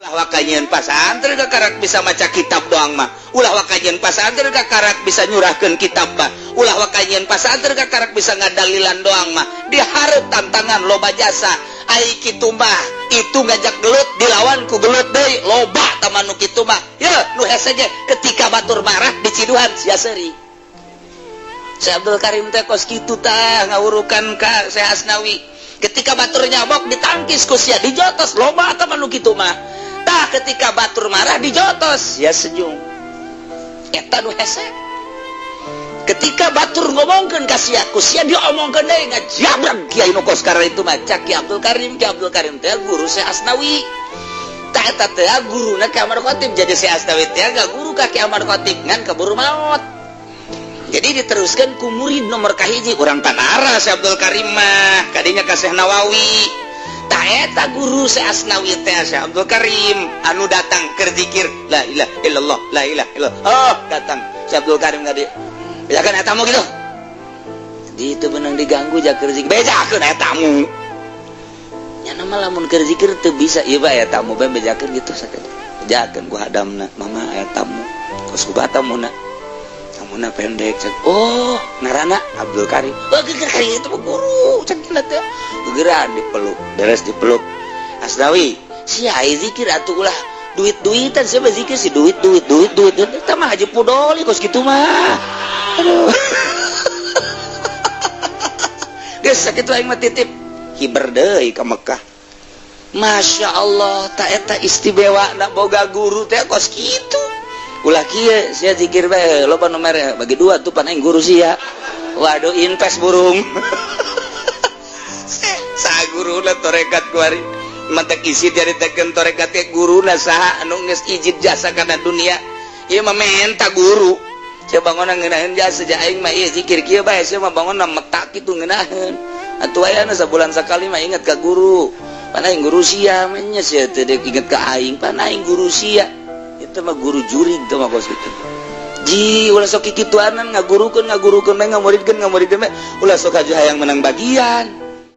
Wakajian pasantren gak karak bisa maca kitab doang mah. Ulah wakajian pasantren gak karak bisa nyurahkeun kitab mah. Ulah wakajian pasantren gak karak bisa ngadalilan doang mah. Dihareup tantangan loba jasa. Ai kitu mah itu ngajak gelut dilawan ku gelut deui loba taman nu kitu mah. Ya nu hese ge ketika batur marah di Ciduhan sia seuri. Syekh Abdul Karim teh kos kitu tah ngawurukan ka Syekh Asnawi. Ketika batur nyabok ditangkis ku sia dijotos loba taman nu kitu mah. Tah ketika batur marah dijotos ya senyum eta nu hese ketika batur ngomongkeun ka sia ku sia diomongkeun deui ngajabrak kiai nu kos karena itu mah cak Ki Abdul Karim teh guru Syekh Asnawi tah eta teh guruna Ki Ahmad Khatib jadi Syekh Asnawi teh ga guru ka Ki Ahmad Khatib ngan keburu maot jadi diteruskan ku murid nomor kahiji urang Tanara Syekh Abdul Karim mah kadinya ka Syekh Nawawi eta guru Syekh Asnawi teh Syekh Abdul Karim anu datang keur zikir la ilaha illallah la ilaha illallah oh datang Syekh Abdul Karim tadi bejakeun eta tamu gitu ditu beunang diganggu jak keur zikir bejakeun eta tamu nya nama lamun keur zikir teu bisa ieu bae eta tamu bae bejakeun gitu sakit bejakeun ku hadamna mama aya tamu kos kumaha tamuna tamuna pendek cek oh ngaranna Abdul Karim oh keur Karim itu guru cek teh gegeran dipeluk beres dipeluk Asnawi si ai zikir atuh ulah duit-duitan siapa zikir si duit eta mah Haji Pudoli kos kitu mah aduh geus sakitu aing mah titip hiber deui ka Mekah Masya Allah ta eta istimewa na boga guru teh kos kitu ulah kieu sia zikir bae loba nu mere bagi dua tuh pan aing guru sia waduh invest burung guruna torekat kuari mantek isi dari teken torekat ke guruna saha anu geus izin jasa kana dunia ieu mah menta guru sia bangun ngeunaheun jasa ja aing mah ieu zikir kieu bae sia mah bangun metak kitu ngeunaheun atuh aya sabulan sakali mah inget ka guru pan aing guru sia mah nya sia teu inget ka aing pan aing guru sia itu mah guru jurig teh mah kos kitu ji ulah sok kikituanan ngagurukeun bae ngamuridkeun bae ulah sok aju hayang menang bagian